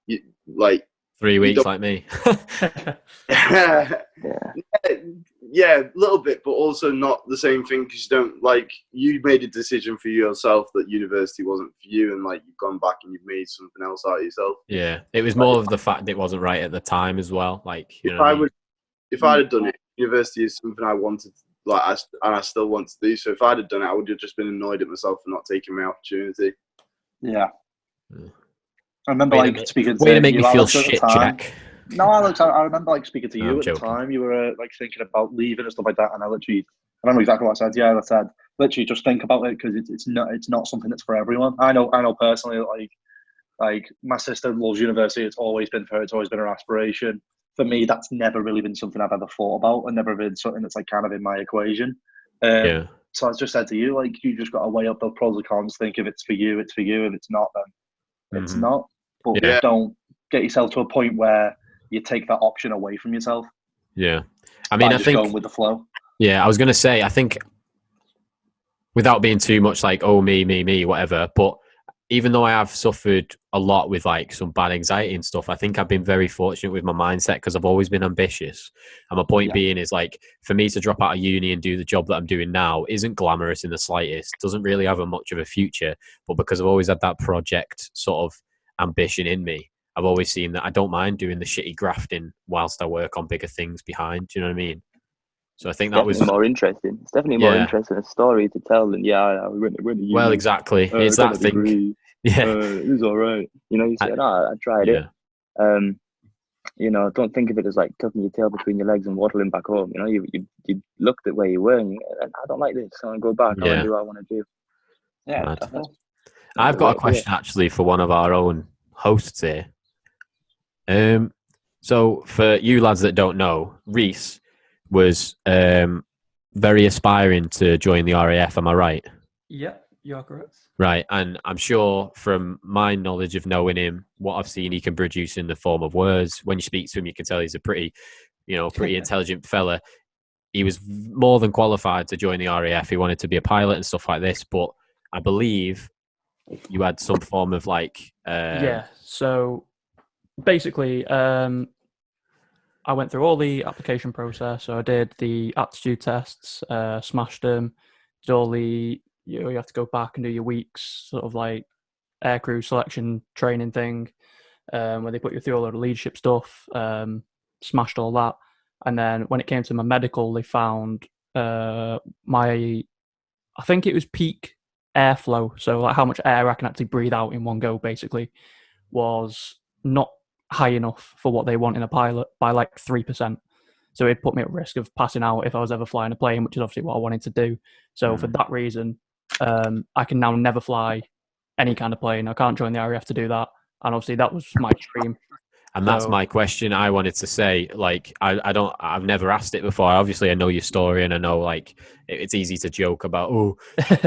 3 you weeks don't- like me. yeah, a little bit, but also not the same thing, because you made a decision for yourself that university wasn't for you, and like you've gone back and you've made something else out of yourself. Yeah, it was more of the fact it wasn't right at the time as well. Like, you know what I mean? If I'd have done it, university is something I wanted, and I still want to do. So if I'd have done it, I would have just been annoyed at myself for not taking my opportunity. Yeah. Yeah. I remember speaking to way to make me you, feel Alex, at the shit, time. Jack. No, Alex, I remember like speaking to No, you I'm at the joking. time. You were like thinking about leaving and stuff like that, and I don't know exactly what I said. Yeah, I said literally just think about it, because it's not something that's for everyone. I know personally, like my sister loves university. It's always been for her. It's always been her aspiration. For me, that's never really been something I've ever thought about, and never been something that's like kind of in my equation. Yeah. So I just said to you, like, you just got to weigh up the pros and cons. Think if it's for you, it's for you. If it's not, then it's not. But Yeah. don't get yourself to a point where you take that option away from yourself. Yeah. I mean, I just think going with the flow. Yeah, I was going to say, I think without being too much like, oh, me, whatever, but even though I have suffered a lot with like some bad anxiety and stuff, I think I've been very fortunate with my mindset, because I've always been ambitious. And my point being is, like, for me to drop out of uni and do the job that I'm doing now isn't glamorous in the slightest, doesn't really have much of a future. But because I've always had that project sort of ambition in me, I've always seen that I don't mind doing the shitty grafting whilst I work on bigger things behind. Do you know what I mean? So I think that was more interesting. It's definitely more interesting a story to tell than we went to uni. Well, exactly. It's that thing. Degree. Yeah, it was all right. You say, no, I tried it. Don't think of it as like tucking your tail between your legs and waddling back home. You looked at where you were, and I don't like this. I want to go back. I want to do what I want to do. Yeah, definitely. I've got a question actually for one of our own hosts here. So for you lads that don't know, Reese was very aspiring to join the RAF. Am I right? Yeah, you are correct. Right, and I'm sure from my knowledge of knowing him, what I've seen he can produce in the form of words. When you speak to him, you can tell he's a pretty intelligent fella. He was more than qualified to join the RAF. He wanted to be a pilot and stuff like this, but I believe you had some form of like... yeah, so basically, I went through all the application process. So I did the aptitude tests, smashed them, did all the... You have to go back and do your weeks, sort of like aircrew selection training thing, where they put you through all the leadership stuff, smashed all that. And then when it came to my medical, they found I think it was peak airflow, so like how much air I can actually breathe out in one go, basically, was not high enough for what they want in a pilot by like 3%. So it put me at risk of passing out if I was ever flying a plane, which is obviously what I wanted to do. So for that reason, I can now never fly any kind of plane. I can't join the RAF to do that. And obviously that was my dream. And that's my question. I wanted to say, like, I've never asked it before. Obviously, I know your story, and I know, like, it's easy to joke about,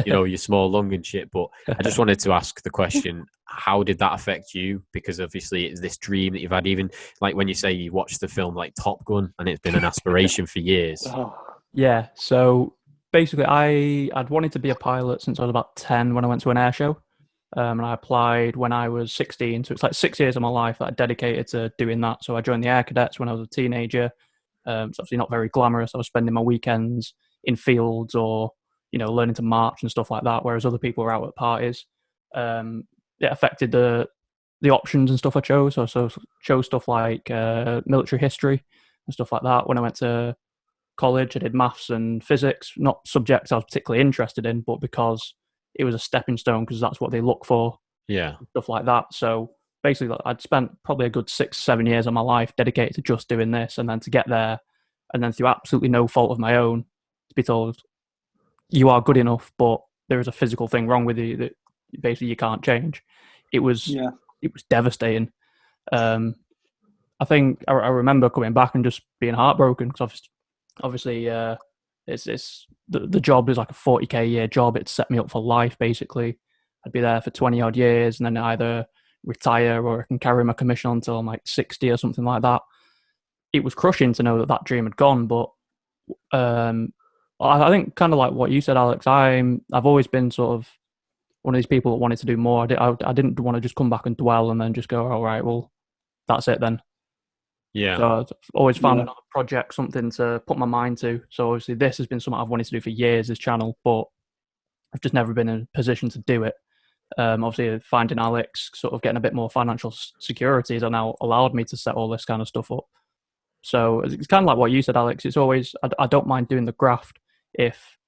your small lung and shit. But I just wanted to ask the question: how did that affect you? Because obviously, it's this dream that you've had. Even like when you say you watched the film like Top Gun, and it's been an aspiration for years. Yeah. So basically, I'd wanted to be a pilot since I was about 10 when I went to an air show. And I applied when I was 16. So it's like 6 years of my life that I dedicated to doing that. So I joined the Air Cadets when I was a teenager. It's obviously not very glamorous. I was spending my weekends in fields or, learning to march and stuff like that, whereas other people were out at parties. It affected the options and stuff I chose. So chose stuff like military history and stuff like that. When I went to college, I did maths and physics, not subjects I was particularly interested in, but because it was a stepping stone, because that's what they look for. Yeah. Stuff like that. So basically, I'd spent probably a good 6-7 years of my life dedicated to just doing this, and then to get there, and then through absolutely no fault of my own, to be told, you are good enough, but there is a physical thing wrong with you that basically you can't change. It was devastating. I think I remember coming back and just being heartbroken, because obviously It's the job is like a 40k a year job. It set me up for life basically. I'd be there for 20 odd years and then either retire or I can carry my commission on until I'm like 60 or something like that. It was crushing to know that that dream had gone, but I think kind of like what you said, Alex. I've always been sort of one of these people that wanted to do more. I didn't want to just come back and dwell and then just go, all right, well, that's it then. Yeah. So I've always found another project, something to put my mind to. So obviously this has been something I've wanted to do for years, this channel, but I've just never been in a position to do it. Obviously finding Alex, sort of getting a bit more financial security has now allowed me to set all this kind of stuff up. So it's kind of like what you said, Alex. It's always, I don't mind doing the graft if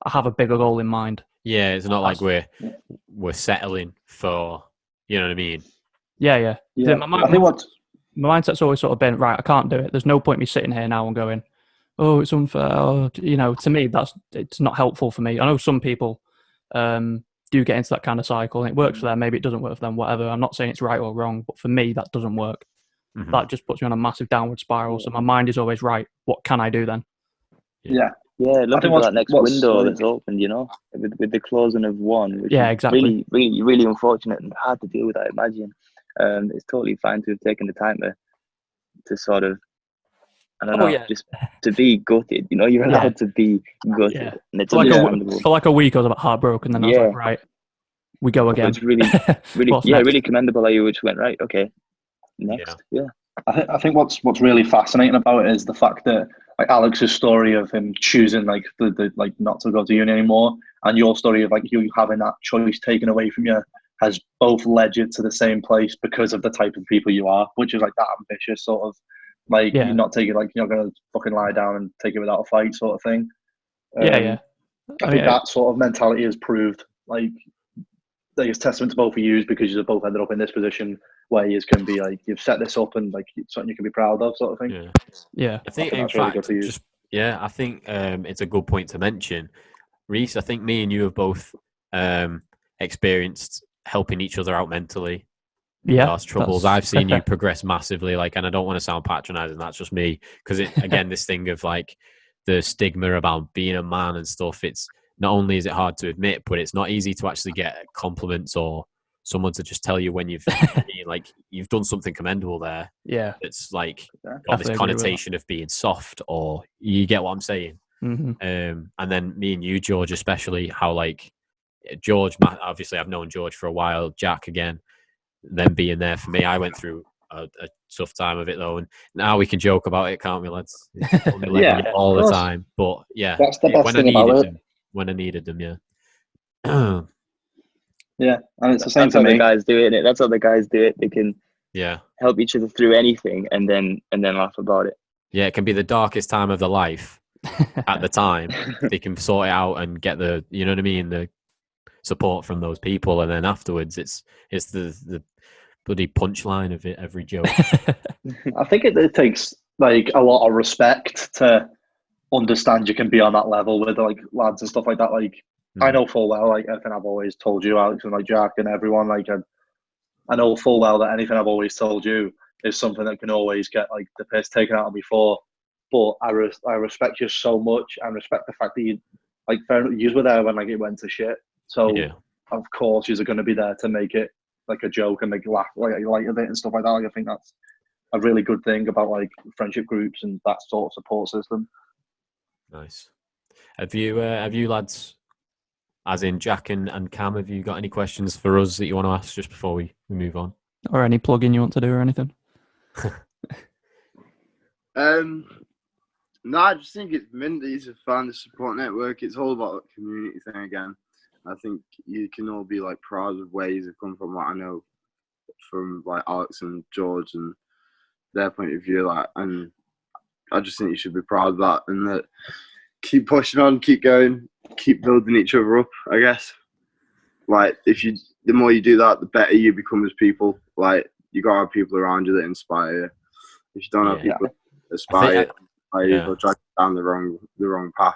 I have a bigger goal in mind. Yeah, it's not like we're settling for, you know what I mean? Yeah. Yeah. I think what my mindset's always sort of been, right, I can't do it. There's no point me sitting here now and going, oh, it's unfair. Oh, you know, to me, it's not helpful for me. I know some people do get into that kind of cycle and it works for them. Maybe it doesn't work for them, whatever. I'm not saying it's right or wrong, but for me, that doesn't work. Mm-hmm. That just puts me on a massive downward spiral. So my mind is always, right, what can I do then? Yeah. Looking for that next window that's opened, you know, with the closing of one, which is exactly. really unfortunate and hard to deal with, I imagine. It's totally fine to have taken the time to sort of, I don't know, just to be gutted. You know, you're allowed to be gutted, and it's understandable. For like a week, I was a bit heartbroken, and then I was like, right, we go again. It's really, really commendable how you just went, right, okay, next, I think what's really fascinating about it is the fact that like Alex's story of him choosing like the like not to go to uni anymore, and your story of like you having that choice taken away from you has both led you to the same place because of the type of people you are, which is like that ambitious sort of like you're not taking like you're not gonna fucking lie down and take it without a fight sort of thing. I think that sort of mentality has proved like it's testament to both of you because you've both ended up in this position where you can be like you've set this up and like it's something you can be proud of sort of thing. Yeah. I think in fact, really I think it's a good point to mention. Reese, I think me and you have both experienced helping each other out mentally. With troubles. I've seen you progress massively, like, and I don't want to sound patronizing, that's just me, because again, this thing of like the stigma about being a man and stuff, it's not only is it hard to admit, but it's not easy to actually get compliments or someone to just tell you when you've like you've done something commendable there. Yeah, it's like got this connotation of being soft, or you get what I'm saying. Mm-hmm. And then me and you, George, especially, how like George, obviously I've known George for a while, Jack again, them being there for me. I went through a tough time of it though, and now we can joke about it, can't we, lads? All the time, but that's the best thing about it. When I needed them, yeah, and it's the same that's for how me. The guys do it. That's how the guys do it. They can help each other through anything, and then laugh about it. Yeah, it can be the darkest time of their life. At the time, they can sort it out and get the, you know what I mean, the support from those people, and then afterwards, it's the bloody punchline of it. Every joke. I think it takes like a lot of respect to understand you can be on that level with like lads and stuff like that. Like I know full well, like everything I've always told you, Alex, and like Jack and everyone, like I know full well that anything I've always told you is something that can always get like the piss taken out of me for. But I respect you so much and respect the fact that you like you were there when like it went to shit. So of course you're going to be there to make it like a joke and make you laugh like light of it and stuff like that. Like, I think that's a really good thing about like friendship groups and that sort of support system. Nice. Have you lads, as in Jack and Cam, have you got any questions for us that you want to ask just before we move on? Or any plug-in you want to do or anything? No, I just think it's minty to find the support network. It's all about the community thing again. I think you can all be like proud of where you've come from. What I know from like Alex and George and their point of view, like, and I just think you should be proud of that and that keep pushing on, keep going, keep building each other up. I guess, like, the more you do that, the better you become as people. Like, you gotta have people around you that inspire you. If you don't have people that inspire you, they'll drag you down the wrong path.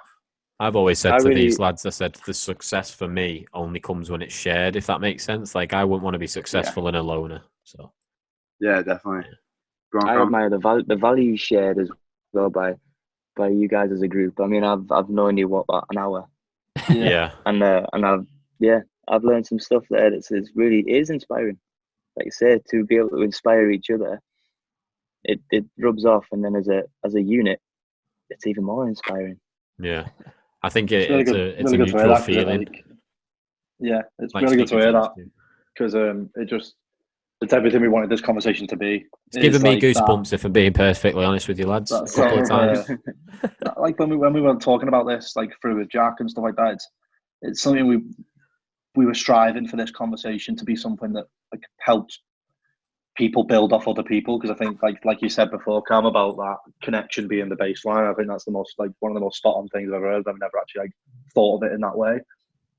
I've always said these lads, I said the success for me only comes when it's shared, if that makes sense. Like, I wouldn't want to be successful in a loner. So yeah, definitely. I admire the value shared as well by by you guys as a group. I mean, I've known you about an hour, Yeah. and I've learned some stuff there that's really is inspiring. Like you say, to be able to inspire each other, it rubs off, and then as a unit, it's even more inspiring. Yeah. I think It's really it's good. a Really good to hear neutral that. 'Cause feeling. It's Like really good to speaking hear us that two. because it's everything we wanted this conversation to be. It's giving me like goosebumps, if I'm being perfectly honest with you, lads. that A couple of sort times. like when we were talking about this, like through with Jack and stuff like that. It's something we were striving for this conversation to be something that like helps people build off other people, because I think like you said before, Cam, about that connection being the baseline. I think that's the most like one of the most spot on things I've ever heard. I've never actually like thought of it in that way.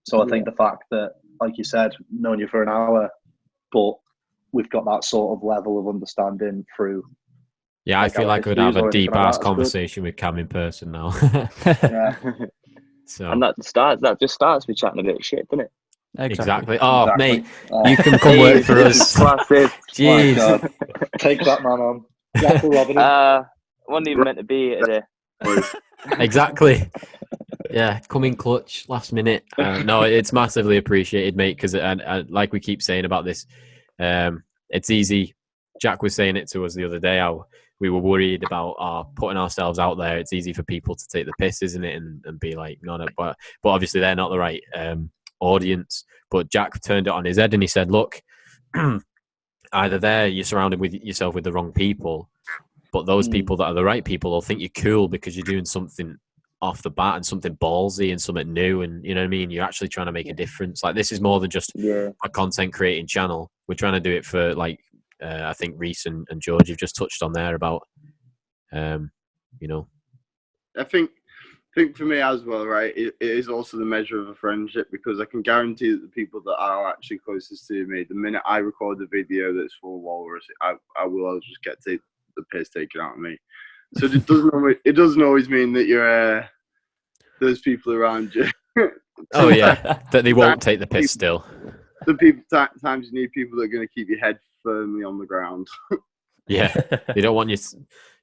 So I think the fact that, like you said, known you for an hour, but we've got that sort of level of understanding through. Yeah, I feel like I would have a deep ass conversation with Cam in person now. Yeah. So And that just starts with chatting a bit of shit, doesn't it? exactly. Oh, Exactly. mate, you can come work for us. Classic. Jeez. My God. Take that man on. Jack will rob him. Wasn't even meant to be here today. Exactly. Yeah, come in clutch last minute. No, it's massively appreciated, mate, because like we keep saying about this, it's easy. Jack was saying it to us the other day, how we were worried about putting ourselves out there. It's easy for people to take the piss, isn't it, and be like, no, but obviously they're not the right audience. But Jack turned it on his head and he said, look, either there you're surrounded with yourself with the wrong people, but those people that are the right people will think you're cool because you're doing something off the bat and something ballsy and something new, and you know what I mean, you're actually trying to make a difference. Like, this is more than just a content creating channel. We're trying to do it for, like, I think Reese and George have just touched on there about you know, I think for me as well, right, it is also the measure of a friendship, because I can guarantee that the people that are actually closest to me, the minute I record a video that's for Walrus, I will just get the piss taken out of me. So it doesn't always mean that you're there's people around you. oh yeah, that they won't take the piss still. Times you need people that are going to keep your head firmly on the ground. Yeah, they don't want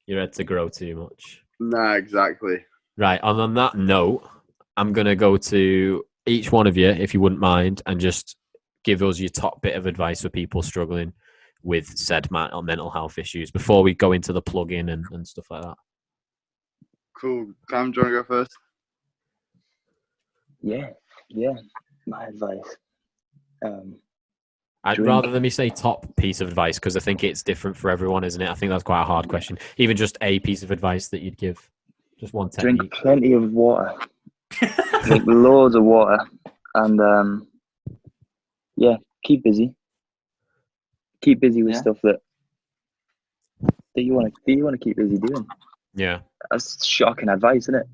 your head to grow too much. Nah, exactly. Right, and on that note, I'm going to go to each one of you, if you wouldn't mind, and just give us your top bit of advice for people struggling with said mental health issues before we go into the plug-in and stuff like that. Cool. Cam, do you want to go first? Yeah. My advice. I'd rather than me say top piece of advice, because I think it's different for everyone, isn't it? I think that's quite a hard question. Even just a piece of advice that you'd give. Just one technique. Drink plenty of water. Drink loads of water. And keep busy. Keep busy with stuff that you want to keep busy doing. Yeah. That's shocking advice, isn't it?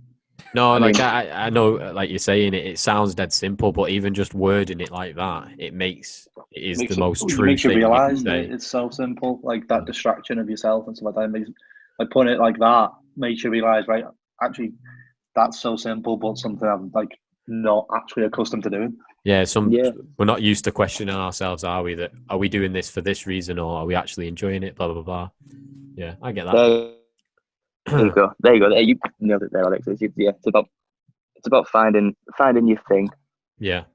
No, I know, like you're saying, it sounds dead simple, but even just wording it like that, it is the most true makes you thing realise you can say. it's so simple, like that distraction of yourself and stuff like that. Like putting it like that makes you realise, right? Actually, that's so simple, but something I'm like not actually accustomed to doing. Yeah, we're not used to questioning ourselves, are we? That are we doing this for this reason, or are we actually enjoying it? Blah blah blah. Yeah, I get that. There you go. There, you nailed it there, Alex. It's about finding your thing. Yeah.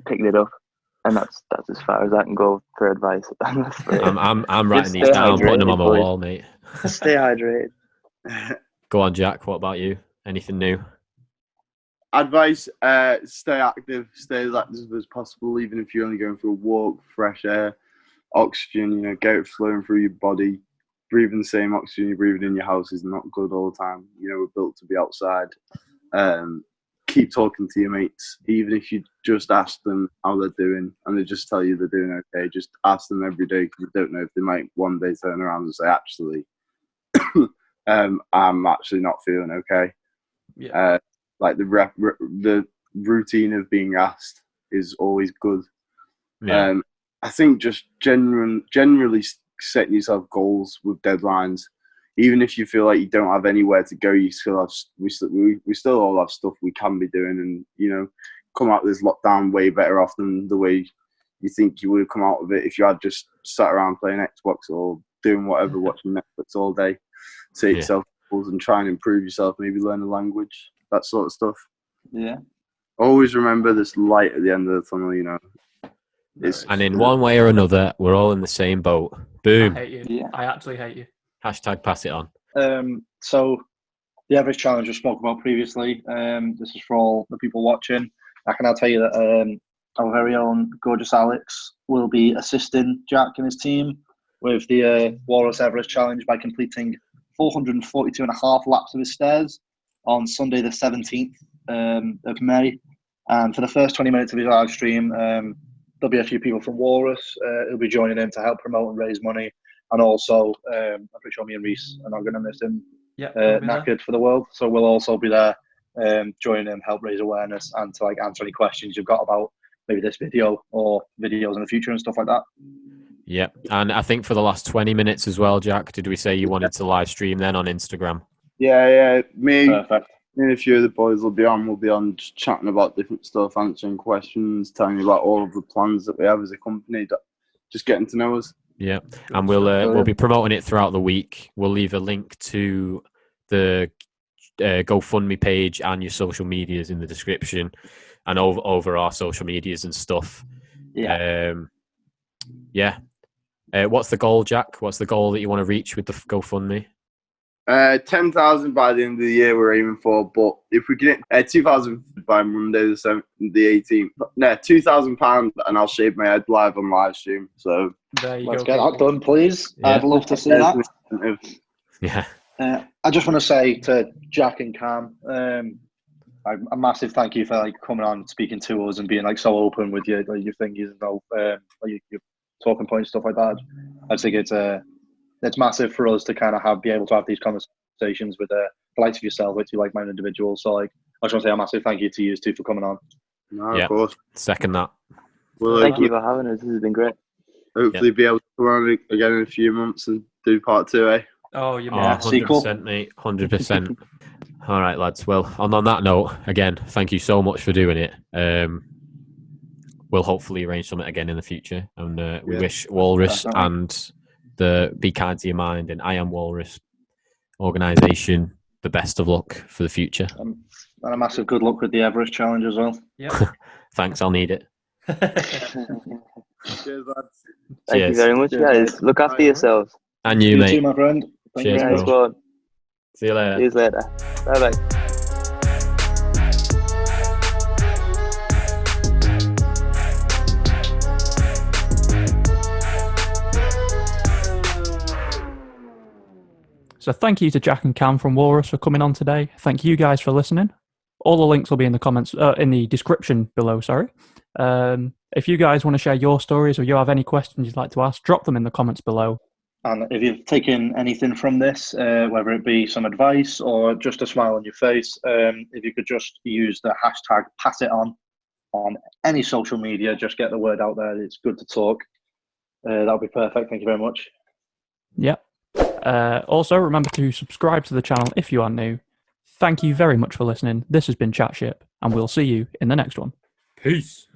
Picking it up, and that's as far as I can go for advice. I'm writing these down, putting them on my wall, mate. Stay hydrated. Go on, Jack. What about you? Anything new? Advice: stay active, stay as active as possible, even if you're only going for a walk, fresh air, oxygen. Get it flowing through your body. Breathing the same oxygen you're breathing in your house is not good all the time. We're built to be outside. Keep talking to your mates, even if you just ask them how they're doing and they just tell you they're doing okay. Just ask them every day, because you don't know if they might one day turn around and say, actually, I'm actually not feeling okay. Yeah. Like the routine of being asked is always good. Yeah. I think just generally setting yourself goals with deadlines. Even if you feel like you don't have anywhere to go, we still all have stuff we can be doing, and come out of this lockdown way better off than the way you think you would have come out of it if you had just sat around playing Xbox or doing whatever, watching Netflix all day. Set yourself levels and try and improve yourself. Maybe learn a language, that sort of stuff. Yeah. Always remember this light at the end of the tunnel. You know. And in one way or another, we're all in the same boat. I Boom. hate you. Yeah. I actually hate you. Hashtag pass it on. So the Everest challenge we spoke about previously. This is for all the people watching. I can now tell you that our very own gorgeous Alex will be assisting Jack and his team with the WALRUS Everest challenge by completing 442.5 laps of his stairs on Sunday the 17th of May. And for the first 20 minutes of his live stream, there'll be a few people from WALRUS who'll be joining in to help promote and raise money. And also, I'm pretty sure me and Reese are not going to miss him knackered for the world. So we'll also be there joining him, help raise awareness and to answer any questions you've got about maybe this video or videos in the future and stuff like that. Yeah. And I think for the last 20 minutes as well, Jack, did we say you wanted to live stream then on Instagram? Yeah. Me Perfect. and a few of the boys will be on. We'll be on just chatting about different stuff, answering questions, telling you about all of the plans that we have as a company, just getting to know us. Yeah, and we'll be promoting it throughout the week. We'll leave a link to the GoFundMe page and your social medias in the description, and over our social medias and stuff. Yeah. What's the goal, Jack? What's the goal that you want to reach with the GoFundMe? 10,000 by the end of the year we're aiming for, but if we get 2,000 by Monday the 18th, no, £2,000 and I'll shave my head live on live stream. So There you Let's go. get that done, please. Yeah. I'd love to see that. Yeah. I just want to say to Jack and Cam, a massive thank you for coming on, speaking to us, and being so open with your thingies and your talking points, stuff like that. I think it's massive for us to be able to have these conversations with the likes of yourself, with two like-minded individuals. So I just want to say a massive thank you to you two for coming on. No, of course. Second that. Well, Thank you for having us. This has been great. Hopefully be able to come on again in a few months and do part 2, eh? Oh, you Yeah, 100%, mate. 100%. All right, lads. Well, on that note, again, thank you so much for doing it. We'll hopefully arrange something again in the future. And we wish Walrus definitely. and the Be Kind to Your Mind and I Am Walrus organisation the best of luck for the future. And a massive good luck with the Everest challenge as well. Yeah. Thanks, I'll need it. Cheers, lads. Thank you Cheers. very much, guys. Look after yourselves. And you, You mate. too, my friend. Thank Cheers, you. bro. Nice one. See you later. See you later. Bye-bye. So thank you to Jack and Cam from Walrus for coming on today. Thank you guys for listening. All the links will be in the comments, in the description below, sorry. If you guys want to share your stories or you have any questions you'd like to ask, drop them in the comments below. And if you've taken anything from this, whether it be some advice or just a smile on your face, if you could just use the hashtag #PassItOn on any social media, just get the word out there. It's good to talk. That would be perfect. Thank you very much. Yep. Also, remember to subscribe to the channel if you are new. Thank you very much for listening. This has been Chatship, and we'll see you in the next one. Peace.